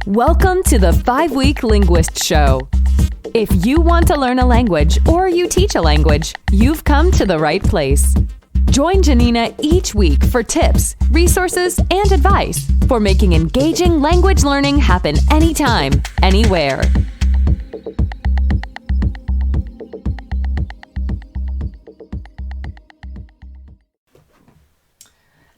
Welcome to the 5-Week Linguist Show. If you want to learn a language or you teach a language, you've come to the right place. Join Janina each week for tips, resources, and advice for making engaging language learning happen anytime, anywhere.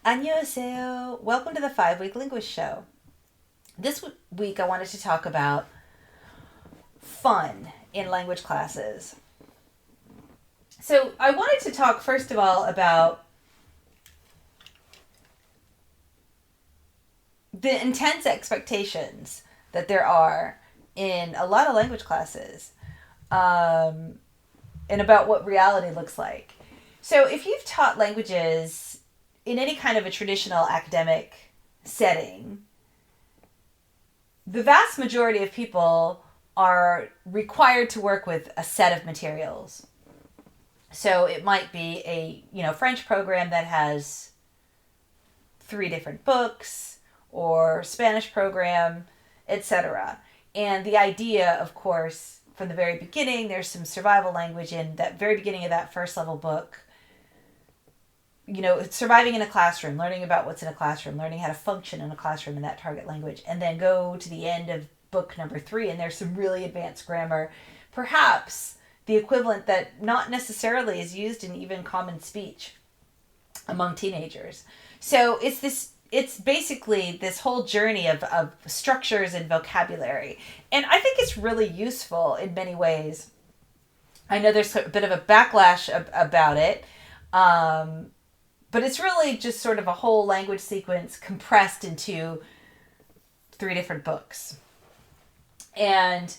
Annyeonghaseyo. Welcome to the 5-Week Linguist Show. This week I wanted to talk about fun in language classes. So I wanted to talk first of all about the intense expectations that there are in a lot of language classes, and about what reality looks like. So if you've taught languages in any kind of a traditional academic setting, the vast majority of people are required to work with a set of materials. So it might be a French program that has 3 different books, or Spanish program, etc. And the idea, of course, from the very beginning, there's some survival language in that very beginning of that first level book. Surviving in a classroom, learning about what's in a classroom, learning how to function in a classroom in that target language, and then go to the end of book number 3, and there's some really advanced grammar, perhaps the equivalent that not necessarily is used in even common speech among teenagers. So it's basically this whole journey of structures and vocabulary, and I think it's really useful in many ways. I know there's a bit of a backlash about it, but it's really just sort of a whole language sequence compressed into 3 different books. And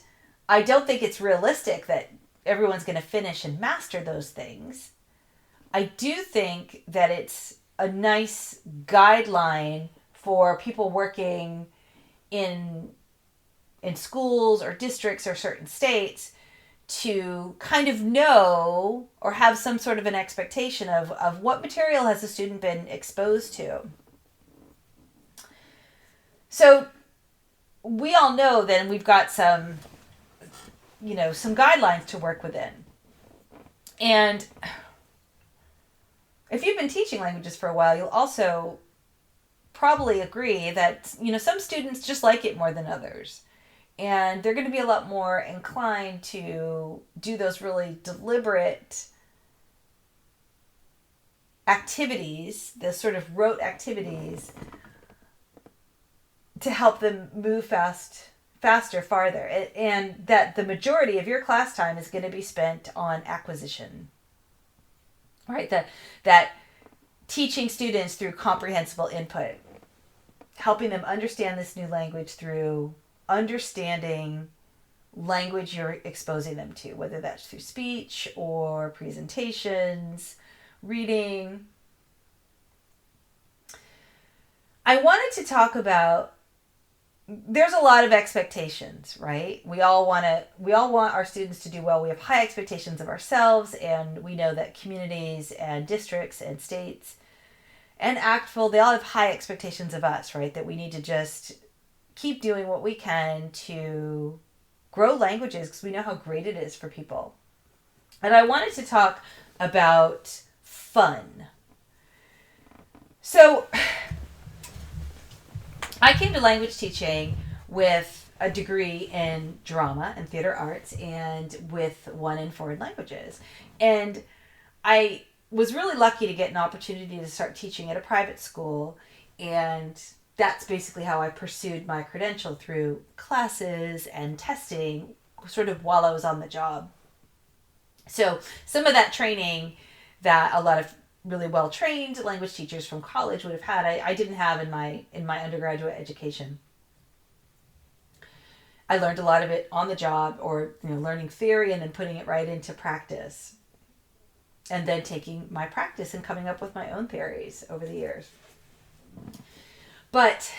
I don't think it's realistic that everyone's going to finish and master those things. I do think that it's a nice guideline for people working in schools or districts or certain states to kind of know or have some sort of an expectation of what material has the student been exposed to. So we all know then we've got some guidelines to work within. And if you've been teaching languages for a while, you'll also probably agree that, some students just like it more than others. And they're going to be a lot more inclined to do those really deliberate activities, those sort of rote activities, to help them move faster, farther. And that the majority of your class time is going to be spent on acquisition. Right? That teaching students through comprehensible input, helping them understand this new language through understanding language you're exposing them to, whether that's through speech or presentations, reading. I wanted to talk about, there's a lot of expectations, right? We all want our students to do well. We have high expectations of ourselves, and we know that communities and districts and states and ACTFL, they all have high expectations of us, right? That we need to just keep doing what we can to grow languages because we know how great it is for people. And I wanted to talk about fun. So I came to language teaching with a degree in drama and theater arts and with one in foreign languages. And I was really lucky to get an opportunity to start teaching at a private school, and that's basically how I pursued my credential, through classes and testing, sort of while I was on the job. So some of that training that a lot of really well-trained language teachers from college would have had, I didn't have in my undergraduate education. I learned a lot of it on the job, or learning theory and then putting it right into practice, and then taking my practice and coming up with my own theories over the years. But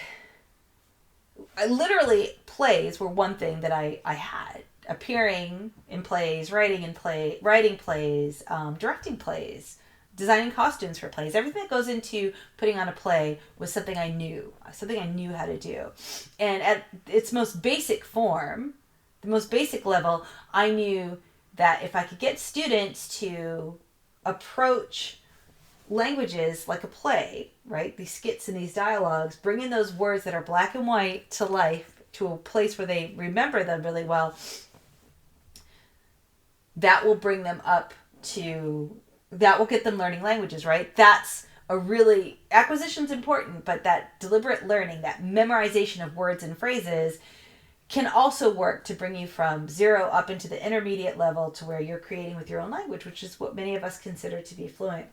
literally, plays were one thing that I had. Appearing in plays, writing plays, directing plays, designing costumes for plays. Everything that goes into putting on a play was something I knew how to do. And at its most basic form, the most basic level, I knew that if I could get students to approach languages like a play, right? These skits and these dialogues, bring in those words that are black and white to life, to a place where they remember them really well, that will bring them up to, that will get them learning languages, right? That's a really, acquisition's important, but that deliberate learning, that memorization of words and phrases can also work to bring you from 0 up into the intermediate level to where you're creating with your own language, which is what many of us consider to be fluent.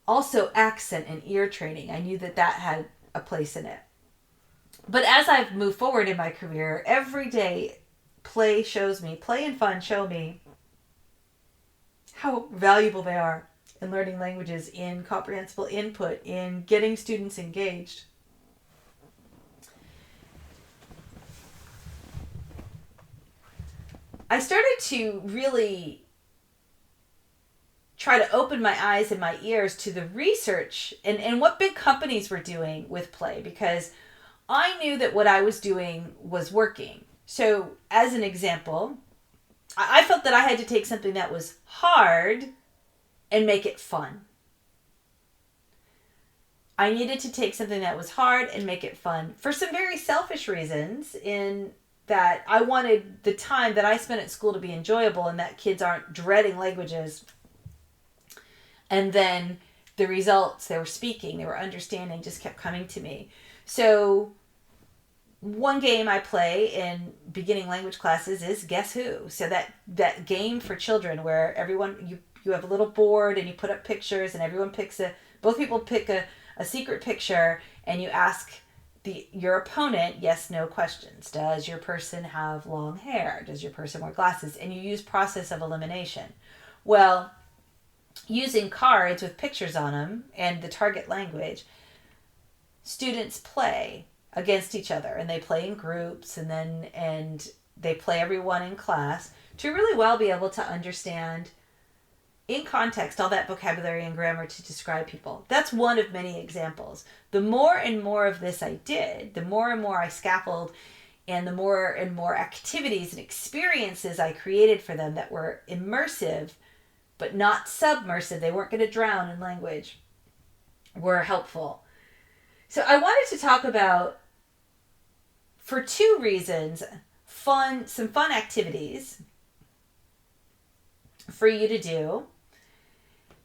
Also, accent and ear training. I knew that had a place in it. But as I've moved forward in my career, every day play and fun show me how valuable they are in learning languages, in comprehensible input, in getting students engaged. I started to really try to open my eyes and my ears to the research and what big companies were doing with play, because I knew that what I was doing was working. So as an example, I felt that I had to take something that was hard and make it fun. I needed to take something that was hard and make it fun for some very selfish reasons, in that I wanted the time that I spent at school to be enjoyable and that kids aren't dreading languages. And then the results, they were speaking, they were understanding, just kept coming to me. So one game I play in beginning language classes is Guess Who. So that game for children where everyone, you have a little board and you put up pictures and everyone both people pick a secret picture, and you ask your opponent yes/no questions. Does your person have long hair? Does your person wear glasses? And you use process of elimination. Well, using cards with pictures on them and the target language, students play against each other, and they play in groups, and they play everyone in class to really well be able to understand in context all that vocabulary and grammar to describe people. That's one of many examples. The more and more of this I did, the more and more I scaffold, and the more and more activities and experiences I created for them that were immersive but not submersive, they weren't going to drown in language, were helpful. So I wanted to talk about, for 2 reasons, some fun activities for you to do,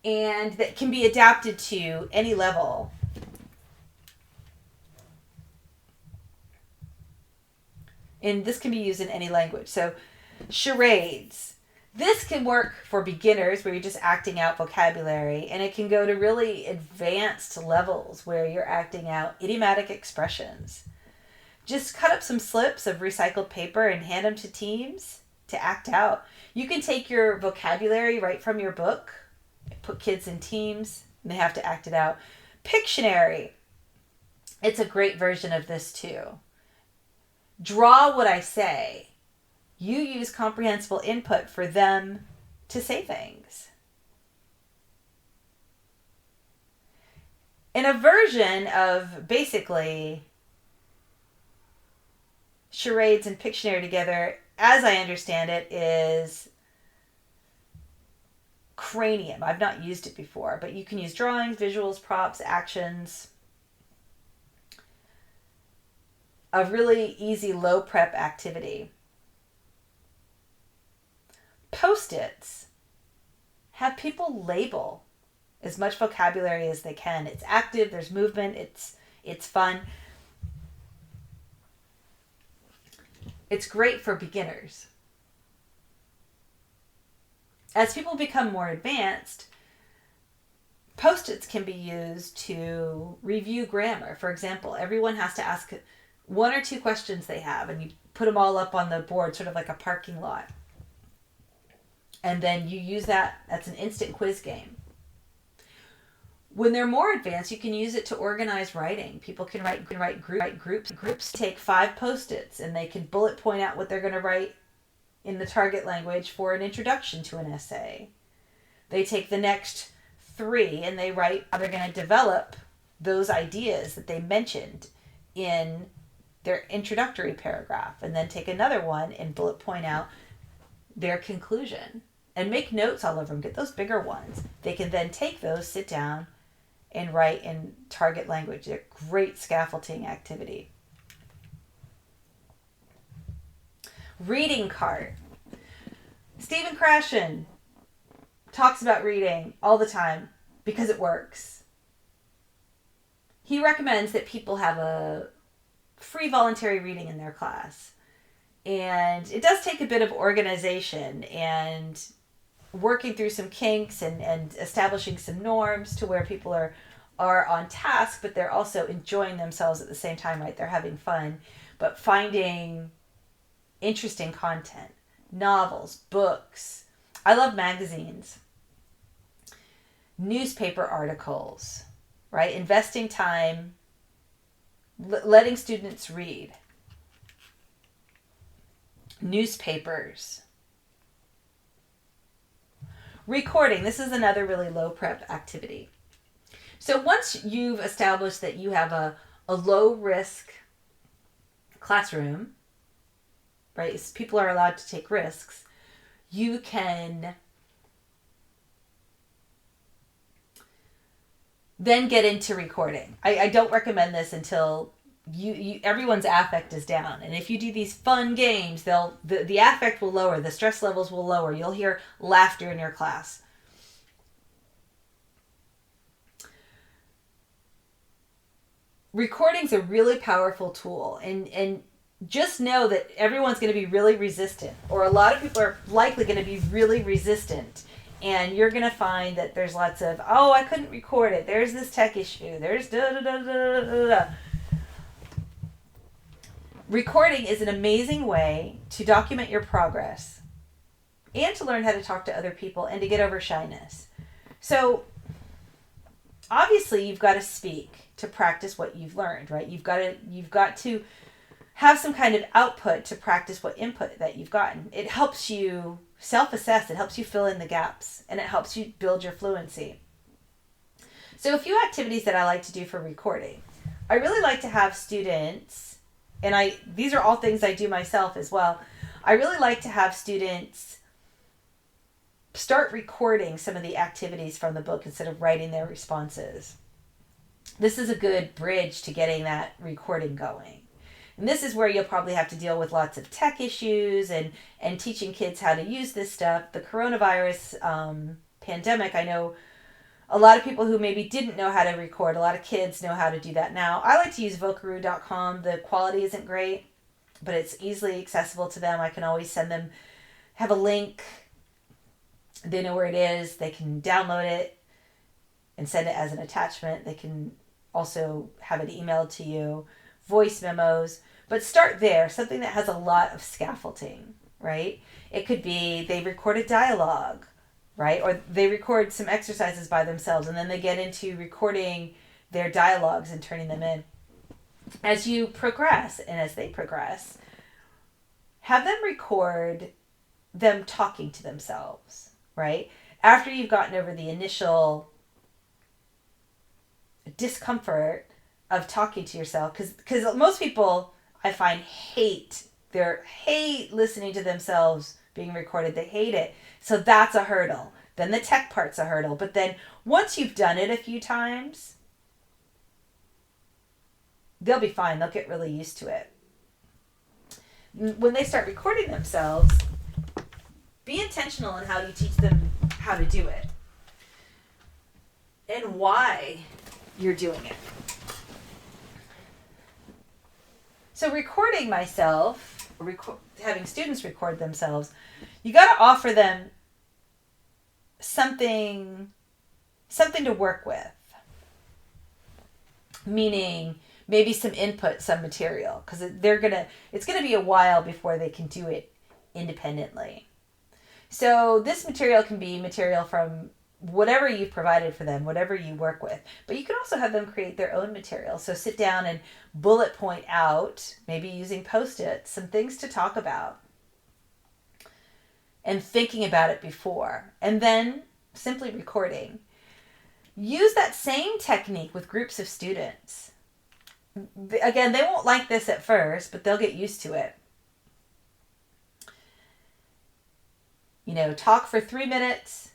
and that can be adapted to any level. And this can be used in any language. So charades. This can work for beginners where you're just acting out vocabulary, and it can go to really advanced levels where you're acting out idiomatic expressions. Just cut up some slips of recycled paper and hand them to teams to act out. You can take your vocabulary right from your book, put kids in teams, and they have to act it out. Pictionary. It's a great version of this too. Draw what I say. You use comprehensible input for them to say things. In a version of basically charades and Pictionary together, as I understand it, is Cranium. I've not used it before, but you can use drawings, visuals, props, actions. A really easy low prep activity. Post-its. Have people label as much vocabulary as they can. It's active, there's movement, it's fun. It's great for beginners. As people become more advanced, Post-its can be used to review grammar. For example, everyone has to ask 1 or 2 questions they have, and you put them all up on the board, sort of like a parking lot. And then you use that. That's an instant quiz game. When they're more advanced, you can use it to organize writing. People can write groups. Groups take 5 Post-its, and they can bullet point out what they're going to write in the target language for an introduction to an essay. They take the next 3 and they write how they're going to develop those ideas that they mentioned in their introductory paragraph, and then take another one and bullet point out their conclusion and make notes all over them. Get those bigger ones. They can then take those, sit down, and write in target language. They're a great scaffolding activity. Reading cart. Stephen Krashen talks about reading all the time because it works. He recommends that people have a free voluntary reading in their class. And it does take a bit of organization and working through some kinks and establishing some norms to where people are on task, but they're also enjoying themselves at the same time, right? They're having fun, but finding interesting content, novels, books. I love magazines, newspaper articles, right? Investing time, letting students read. Newspapers. Recording. This is another really low prep activity. So once you've established that you have a low risk classroom, right? People are allowed to take risks. You can then get into recording. I don't recommend this until everyone's affect is down. And if you do these fun games, the affect will lower, the stress levels will lower. You'll hear laughter in your class. Recording's a really powerful tool, and just know that everyone's going to be really resistant, or a lot of people are likely going to be really resistant. And you're going to find that there's lots of, oh, I couldn't record it. There's this tech issue. There's da da da da da da. Recording is an amazing way to document your progress and to learn how to talk to other people and to get over shyness. So obviously you've got to speak to practice what you've learned, right? You've got to have some kind of output to practice what input that you've gotten. It helps you self-assess, it helps you fill in the gaps, and it helps you build your fluency. So a few activities that I like to do for recording. I really like to have students, and these are all things I do myself as well. I really like to have students start recording some of the activities from the book instead of writing their responses. This is a good bridge to getting that recording going. And this is where you'll probably have to deal with lots of tech issues and teaching kids how to use this stuff. The coronavirus pandemic, I know a lot of people who maybe didn't know how to record, a lot of kids know how to do that now. I like to use Vocaroo.com. The quality isn't great, but it's easily accessible to them. I can always send them, have a link. They know where it is. They can download it and send it as an attachment. They can also have it emailed to you, voice memos. But start there, something that has a lot of scaffolding, right? It could be they record a dialogue, right? Or they record some exercises by themselves, and then they get into recording their dialogues and turning them in. As you progress, and as they progress, have them record them talking to themselves, right? After you've gotten over the initial discomfort of talking to yourself, because most people, I find, hate listening to themselves being recorded. They hate it. So that's a hurdle. Then the tech part's a hurdle. But then once you've done it a few times, they'll be fine. They'll get really used to it. When they start recording themselves, be intentional in how you teach them how to do it and why you're doing it. So recording myself, having students record themselves, you got to offer them something to work with. Meaning maybe some input, some material, because it's gonna be a while before they can do it independently. So this material can be material from whatever you've provided for them, whatever you work with. But you can also have them create their own material. So sit down and bullet point out, maybe using Post-its, some things to talk about. and thinking about it before, and then simply recording. Use that same technique with groups of students. Again, they won't like this at first, but they'll get used to it. Talk for 3 minutes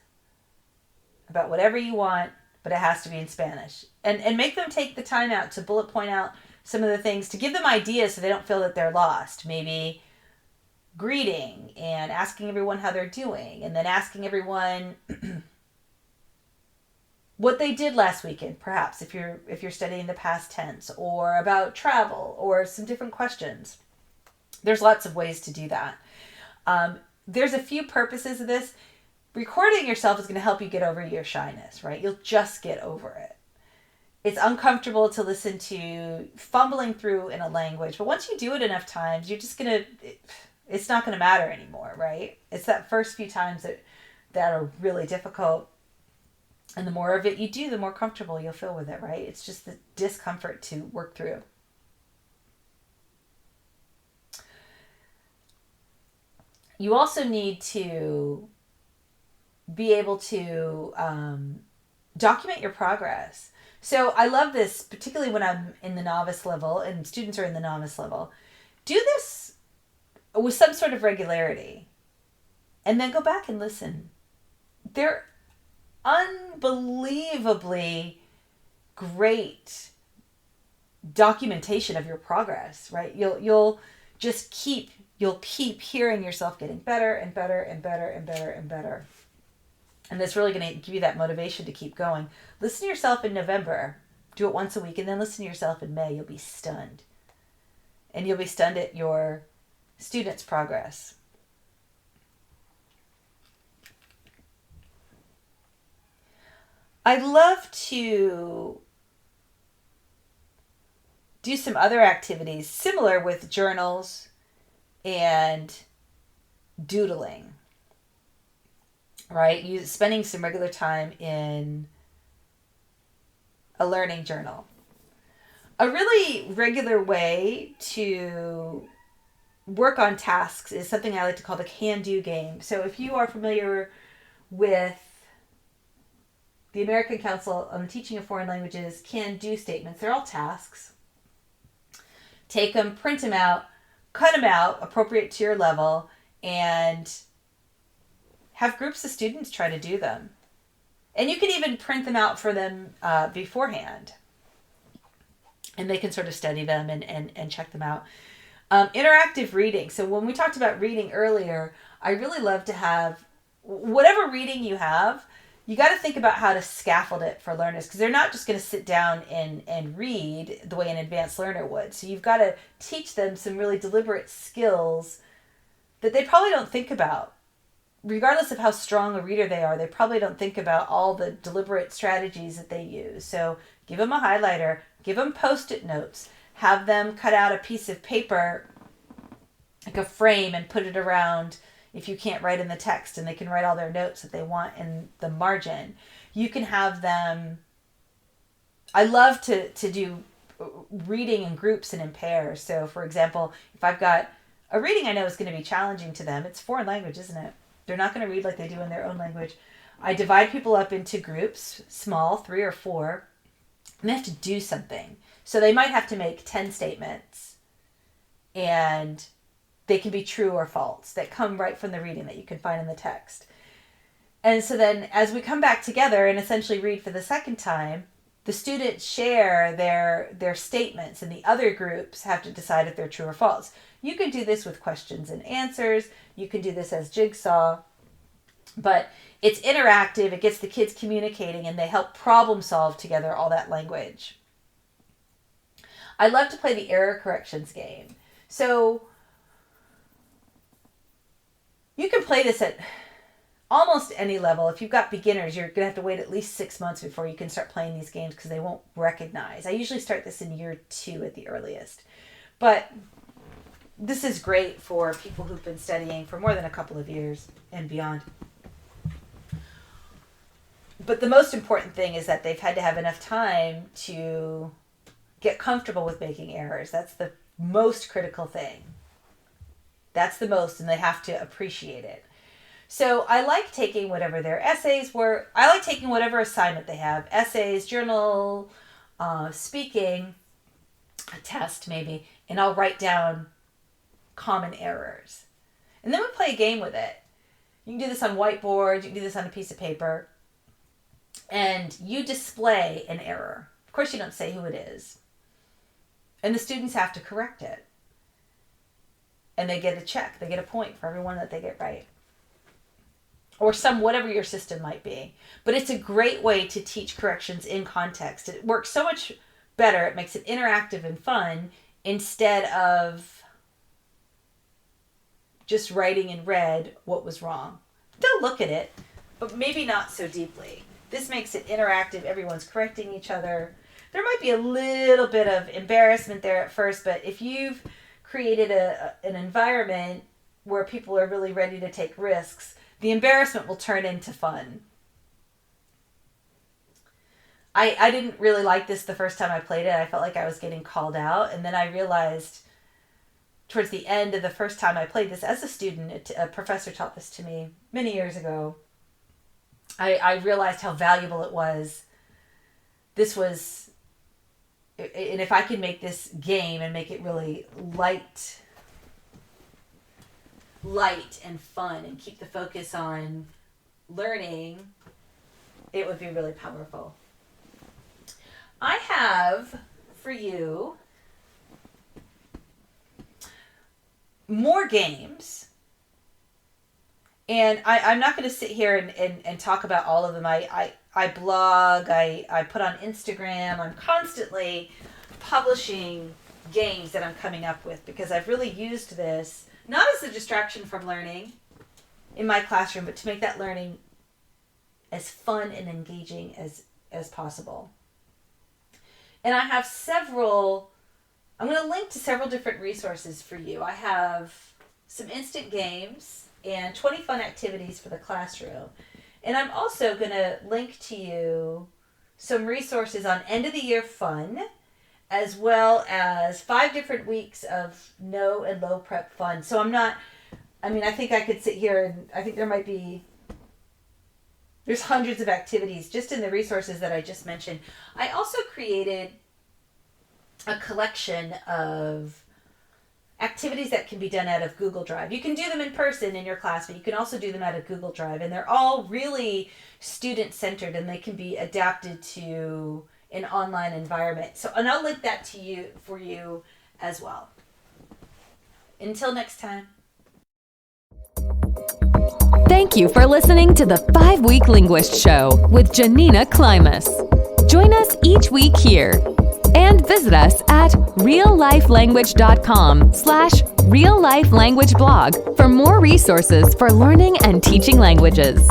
about whatever you want, but it has to be in Spanish. And make them take the time out to bullet point out some of the things, to give them ideas so they don't feel that they're lost. Maybe greeting and asking everyone how they're doing, and then asking everyone what they did last weekend, perhaps if you're studying the past tense, or about travel, or some different questions. There's lots of ways to do that. There's a few purposes of this. Recording yourself is going to help you get over your shyness, right? You'll just get over it. It's uncomfortable to listen to fumbling through in a language, but once you do it enough times, you're just it's not going to matter anymore, right? It's that first few times that are really difficult. And the more of it you do, the more comfortable you'll feel with it, right? It's just the discomfort to work through. You also need to be able to document your progress. So I love this, particularly when I'm in the novice level and students are in the novice level. Do this with some sort of regularity and then go back and listen. They're unbelievably great documentation of your progress, right? You'll keep hearing yourself getting better and better and better and better and better. And that's really going to give you that motivation to keep going. Listen to yourself in November. Do it once a week, and then listen to yourself in May. You'll be stunned. And you'll be stunned at your students' progress. I'd love to do some other activities similar with journals and doodling, right? Spending some regular time in a learning journal. A really regular way to work on tasks is something I like to call the can-do game. So if you are familiar with the American Council on the Teaching of Foreign Languages can-do statements, they're all tasks. Take them, print them out, cut them out appropriate to your level, and have groups of students try to do them. And you can even print them out for them beforehand. And they can sort of study them and check them out. Interactive reading. So when we talked about reading earlier, I really love to have, whatever reading you have, you got to think about how to scaffold it for learners, because they're not just going to sit down and read the way an advanced learner would. So you've got to teach them some really deliberate skills that they probably don't think about. Regardless of how strong a reader they are, they probably don't think about all the deliberate strategies that they use. So give them a highlighter, give them Post-it notes, have them cut out a piece of paper, like a frame, and put it around if you can't write in the text, and they can write all their notes that they want in the margin. You can have them, I love to do reading in groups and in pairs. So for example, if I've got a reading I know is going to be challenging to them, it's foreign language, isn't it? They're not going to read like they do in their own language. I divide people up into groups, small, 3 or 4, and they have to do something. So they might have to make 10 statements, and they can be true or false, that come right from the reading that you can find in the text. And so then as we come back together and essentially read for the second time, the students share their statements, and the other groups have to decide if they're true or false. You can do this with questions and answers. You can do this as jigsaw. But it's interactive. It gets the kids communicating, and they help problem solve together all that language. I love to play the error corrections game. So you can play this at almost any level. If you've got beginners, you're going to have to wait at least 6 months before you can start playing these games, because they won't recognize. I usually start this in year 2 at the earliest. But this is great for people who've been studying for more than a couple of years and beyond. But the most important thing is that they've had to have enough time to get comfortable with making errors. That's the most critical thing. That's the most, and they have to appreciate it. So I like taking whatever their essays were. I like taking whatever assignment they have. Essays, journal, speaking, a test maybe. And I'll write down common errors. And then we play a game with it. You can do this on whiteboard. You can do this on a piece of paper. And you display an error. Of course, you don't say who it is. And the students have to correct it. And they get a check. They get a point for every one that they get right. Or whatever your system might be. But it's a great way to teach corrections in context. It works so much better. It makes it interactive and fun instead of just writing in red what was wrong. They'll look at it, but maybe not so deeply. This makes it interactive. Everyone's correcting each other. There might be a little bit of embarrassment there at first, but if you've created an environment where people are really ready to take risks, the embarrassment will turn into fun. I didn't really like this the first time I played it. I felt like I was getting called out, and then I realized towards the end of the first time I played this as a student, a professor taught this to me many years ago. I realized how valuable it was. This was, and if I could make this game and make it really light and fun and keep the focus on learning, it would be really powerful. I have for you more games, and I'm not going to sit here and talk about all of them. I blog, I put on Instagram. I'm constantly publishing games that I'm coming up with because I've really used this not as a distraction from learning in my classroom, but to make that learning as fun and engaging as possible. And I have I'm going to link to several different resources for you. I have some instant games and 20 fun activities for the classroom. And I'm also going to link to you some resources on end of the year fun, as well as 5 different weeks of no and low prep fun. So I think I could sit here and I think there's hundreds of activities just in the resources that I just mentioned. I also created a collection of activities that can be done out of Google Drive. You can do them in person in your class, but you can also do them out of Google Drive. And they're all really student-centered, and they can be adapted to an online environment. And I'll link that to you for you as well. Until next time. Thank you for listening to the 5-Week Linguist Show with Janina Klimas. Join us each week here and visit us at reallifelanguage.com/reallifelanguageblog for more resources for learning and teaching languages.